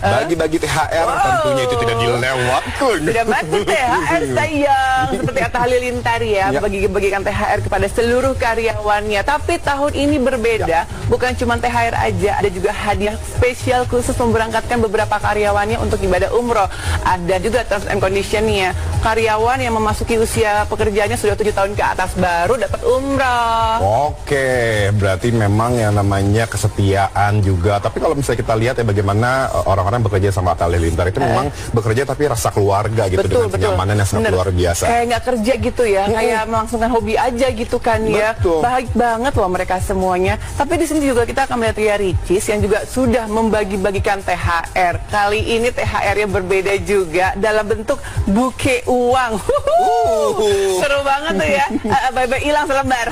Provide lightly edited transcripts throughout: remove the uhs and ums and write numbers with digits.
bagi-bagi THR tentunya itu tidak dilewatkan. Tidak mati THR sayang. Seperti kata Halilintar ya, bagi-bagikan THR kepada seluruh karyawannya. Tapi tahun ini berbeda, bukan cuma THR aja, ada juga hadiah spesial khusus memberangkatkan beberapa karyawannya untuk ibadah umroh. Ada juga terms and conditionnya. Karyawan yang memasuki usia pekerjaannya sudah 7 tahun ke atas baru dapat umroh. Oke, berarti memang yang namanya kesetiaan juga. Tapi kalau misalnya kita lihat ya bagaimana orang-orang bekerja sama Atta Halilintar itu memang bekerja tapi rasa keluarga gitu, dengan kenyamanan yang sangat luar biasa. Kayak nggak kerja gitu ya, kayak melangsungkan hobi aja gitu kan ya. Baik banget loh mereka semuanya. Tapi di sini juga kita akan melihat Ria Ricis yang juga sudah membagi-bagikan THR. Kali ini THR-nya berbeda juga dalam bentuk buke uang. Seru banget tuh ya. Bye-bye hilang selembar.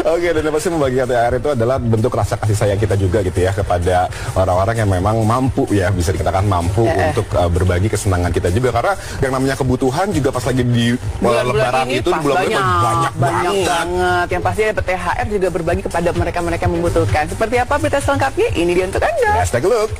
Oke, dan pasti membagikan THR itu adalah bentuk rasa kasih sayang kita juga gitu ya kepada orang-orang yang memang mampu ya, bisa dikatakan mampu untuk berbagi kesenangan kita juga, karena yang namanya kebutuhan juga pas lagi di lebaran itu di bulan banyak banget. Yang pasti dapat THR juga berbagi kepada mereka-mereka yang membutuhkan. Seperti apa berita selengkapnya? Ini dia untuk Anda. Let's take a look.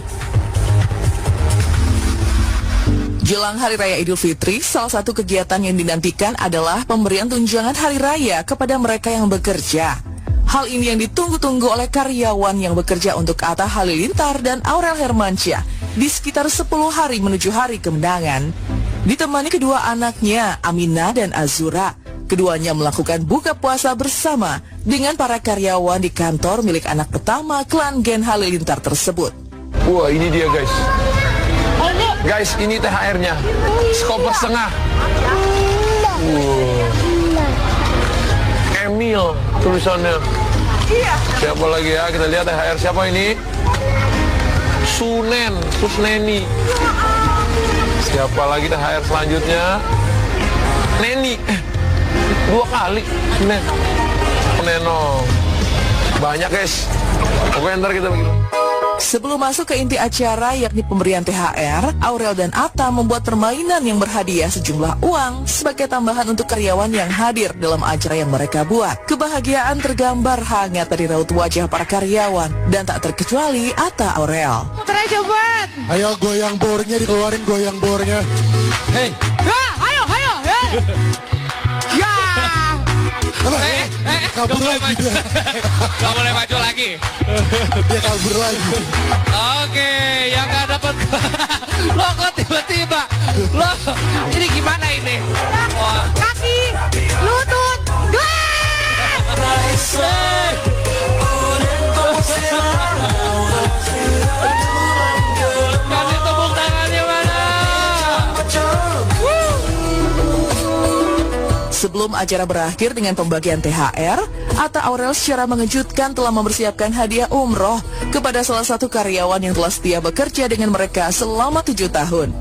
Jelang Hari Raya Idul Fitri, salah satu kegiatan yang dinantikan adalah pemberian tunjangan Hari Raya kepada mereka yang bekerja. Hal ini yang ditunggu-tunggu oleh karyawan yang bekerja untuk Atta Halilintar dan Aurel Hermansyah di sekitar 10 hari menuju hari kemenangan. Ditemani kedua anaknya, Aminah dan Azura, keduanya melakukan buka puasa bersama dengan para karyawan di kantor milik anak pertama klan Gen Halilintar tersebut. Wah, ini dia guys. Guys, ini THR-nya. Sekoper setengah. Emil tulisannya. Siapa lagi ya? Kita lihat THR siapa ini? Susneni. Siapa lagi THR selanjutnya? Neni. 2 kali. Neno. Banyak guys. Pokoknya ntar kita begitu. Sebelum masuk ke inti acara yakni pemberian THR, Aurel dan Atta membuat permainan yang berhadiah sejumlah uang sebagai tambahan untuk karyawan yang hadir dalam acara yang mereka buat. Kebahagiaan tergambar hangat dari raut wajah para karyawan dan tak terkecuali Atta Aurel. Putra coba. Ayo goyang bornya, dikeluarin goyang bornya. Hei. Ayo. Ya. Kabur lagi dia. Gak boleh maju lagi. Dia kabur lagi. Oke, yang gak dapat. Loh kok tiba-tiba. Loh, ini gimana ini? Kaki, lutut, kasih tepuk tangannya mana? Sebelum acara berakhir dengan pembagian THR, Atta Aurel secara mengejutkan telah mempersiapkan hadiah umroh kepada salah satu karyawan yang telah setia bekerja dengan mereka selama 7 tahun.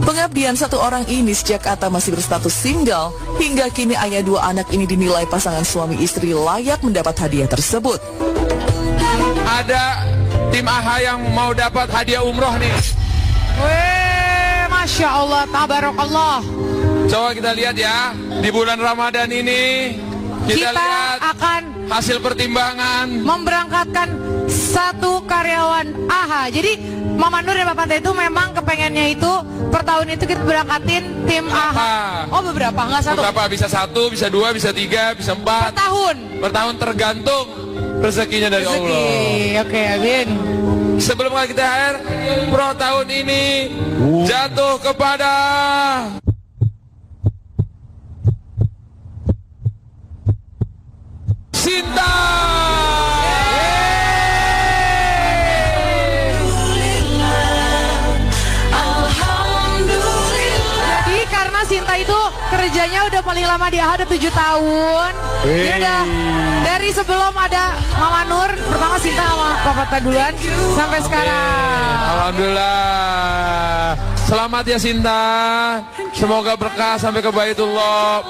Pengabdian satu orang ini sejak Atta masih berstatus single, hingga kini ayah 2 anak ini dinilai pasangan suami istri layak mendapat hadiah tersebut. Ada tim AHA yang mau dapat hadiah umroh nih. Weh, Masya Allah, tabarakallah. Coba kita lihat ya, di bulan Ramadan ini kita lihat akan hasil pertimbangan memberangkatkan 1 karyawan AHA. Jadi Mama Nur dan Bapak Teh itu memang kepengennya itu per tahun itu kita berangkatin tim AHA. Oh beberapa, nggak 1. Berapa? Bisa 1, bisa 2, bisa 3, bisa 4. Per tahun. Per tahun tergantung rezekinya dari Allah. Oke, amin. Sebelum kita THR, pro tahun ini jatuh kepada Sinta. Jadi karena Sinta itu kerjanya udah paling lama di AHA, udah 7 tahun. Dia udah dari sebelum ada Mama Nur, pertama Sinta sama Papa Ta duluan sampai sekarang. Alhamdulillah. Selamat ya Sinta. Semoga berkah sampai ke Baitullah.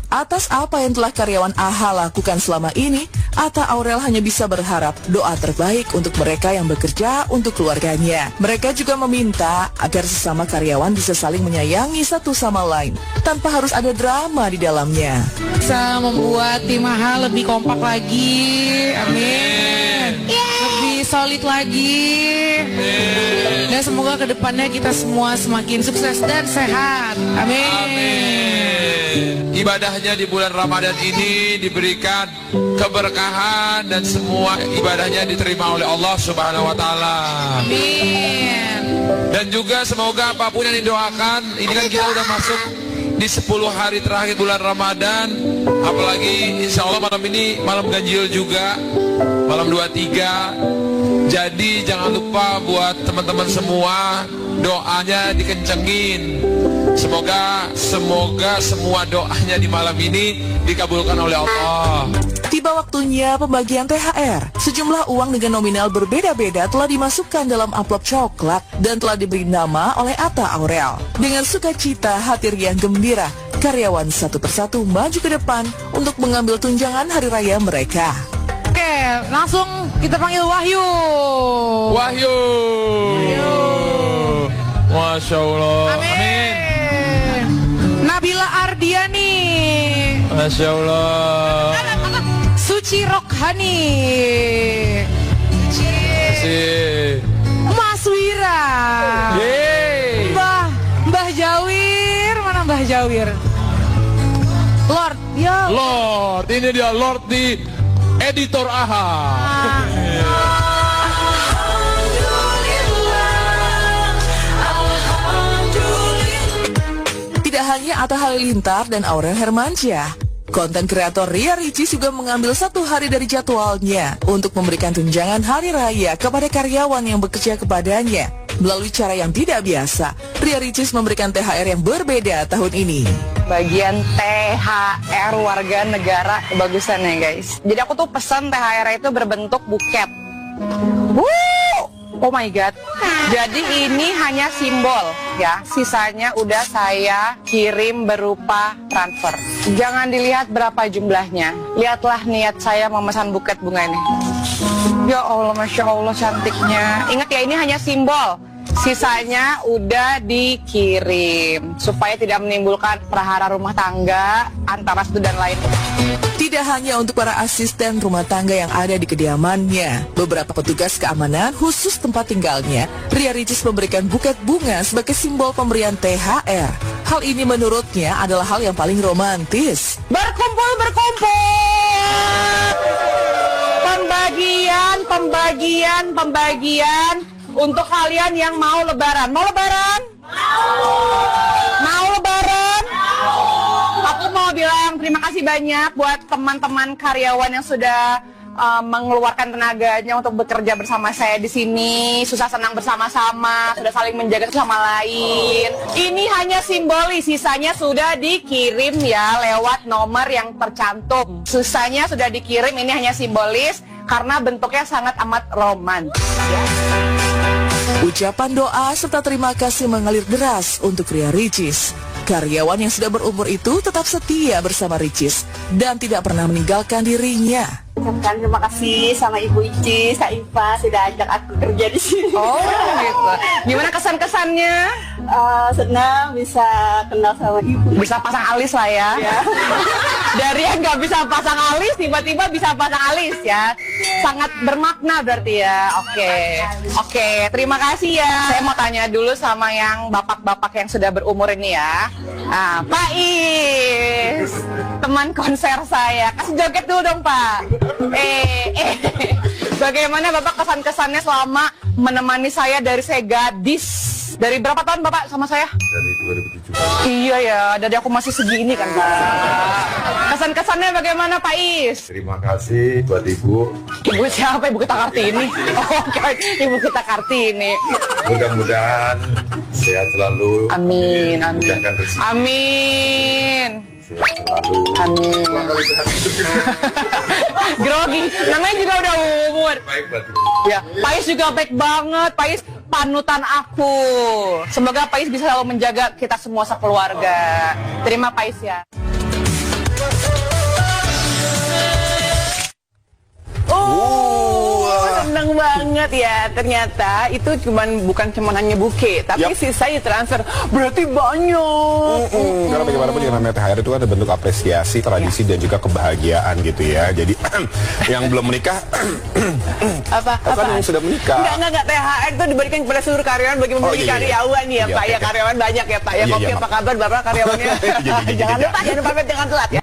Atas apa yang telah karyawan AHA lakukan selama ini, Atta Aurel hanya bisa berharap doa terbaik untuk mereka yang bekerja untuk keluarganya. Mereka juga meminta agar sesama karyawan bisa saling menyayangi satu sama lain, tanpa harus ada drama di dalamnya. Bisa membuat tim AHA lebih kompak lagi, amin. Lebih solid lagi. Semoga kedepannya kita semua semakin sukses dan sehat. Amin. Amin. Ibadahnya di bulan Ramadan ini diberikan keberkahan dan semua ibadahnya diterima oleh Allah Subhanahu wa taala. Amin. Dan juga semoga apapun yang didoakan, ini kan kita udah masuk di 10 hari terakhir bulan Ramadan. Apalagi insya Allah malam ini malam ganjil juga, malam 23. Jadi jangan lupa buat teman-teman semua, doanya dikencengin. Semoga semua doanya di malam ini dikabulkan oleh Allah. Tiba waktunya pembagian THR. Sejumlah uang dengan nominal berbeda-beda telah dimasukkan dalam amplop coklat dan telah diberi nama oleh Atta Aurel. Dengan sukacita, hati riang gembira, karyawan satu persatu maju ke depan untuk mengambil tunjangan hari raya mereka. Oke, langsung kita panggil Wahyu. Wahyu. Masya Allah. Amin. Nabila Ardiani. Masya Allah. Suci Rokhani. Mas Wira. Yeay. Mbah Jawir. Mana Mbah Jawir? Lord. Ya. Lord, ini dia Lord di editor AHA. Tidak hanya Atta Halilintar dan Aurel Hermansyah, konten kreator Ria Ricis juga mengambil satu hari dari jadwalnya untuk memberikan tunjangan hari raya kepada karyawan yang bekerja kepadanya. Melalui cara yang tidak biasa, Ria Ricis memberikan THR yang berbeda tahun ini. Bagian THR warga negara kebagusannya guys. Jadi aku tuh pesan THR itu berbentuk buket. Oh my god. Jadi ini hanya simbol ya. Sisanya udah saya kirim berupa transfer. Jangan dilihat berapa jumlahnya. Lihatlah niat saya memesan buket bunga ini. Ya Allah, Masya Allah cantiknya. Ingat ya, ini hanya simbol. Sisanya udah dikirim supaya tidak menimbulkan prahara rumah tangga antara satu dan lain. Tidak hanya untuk para asisten rumah tangga yang ada di kediamannya, beberapa petugas keamanan khusus tempat tinggalnya, Ria Ricis memberikan buket bunga sebagai simbol pemberian THR. Hal ini menurutnya adalah hal yang paling romantis. Berkumpul. Pembagian untuk kalian yang mau lebaran. Mau lebaran? Mau lebaran? Aku mau bilang terima kasih banyak buat teman-teman karyawan yang sudah mengeluarkan tenaganya untuk bekerja bersama saya di sini, susah senang bersama-sama, sudah saling menjaga satu sama lain. Ini hanya simbolis, sisanya sudah dikirim ya lewat nomor yang tercantum. Sisanya sudah dikirim, ini hanya simbolis karena bentuknya sangat amat romantis. Ya. Ucapan doa serta terima kasih mengalir deras untuk Ria Ricis. Karyawan yang sudah berumur itu tetap setia bersama Ricis dan tidak pernah meninggalkan dirinya. Ucapkan terima kasih sama Ibu Icis, Kak Iva sudah ajak aku kerja di sini. Oh gitu. Gimana kesan-kesannya? Senang bisa kenal sama Ibu. Bisa pasang alis lah ya. Dari yang nggak bisa pasang alis, tiba-tiba bisa pasang alis ya. Sangat bermakna berarti ya. Oke. Terima kasih ya. Saya mau tanya dulu sama yang bapak-bapak yang sudah berumur ini ya. Pak Is, teman konser saya. Kasih joget dulu dong Pak. Bagaimana Bapak kesan-kesannya selama menemani saya dari saya gadis? Dari berapa tahun Bapak sama saya? Dari 2017. Iya ya, dari aku masih segini kan Pak. Kesan-kesannya bagaimana Pak Is? Terima kasih buat Ibu. Ibu siapa? Ibu kita Kartini. Oke, Ibu kita Kartini. Mudah-mudahan sehat selalu. Amin. Mudahkan rezeki. Amin. Sehat selalu. Amin. Grogi, namanya juga udah umur. Baik buat Ibu. Ya, Pak Is juga baik banget. Pak Is panutan aku. Semoga Pak Is bisa selalu menjaga kita semua sekeluarga. Terima Pak Is ya. senang banget ya. Ternyata itu bukan cuma hanya buke, tapi sisa transfer. Berarti banyak. Karena bagaimanapun juga namanya THR itu ada bentuk apresiasi, tradisi dan juga kebahagiaan gitu ya. Jadi yang belum menikah apa? Kan yang sudah menikah. Enggak. THR itu diberikan kepada seluruh karyawan bagi memberi karyawan ya, Pak. Ya karyawan banyak ya, Pak. Ya kopi apa kabar Bapak karyawannya? Jangan lupa, jangan pamit, jangan telat ya.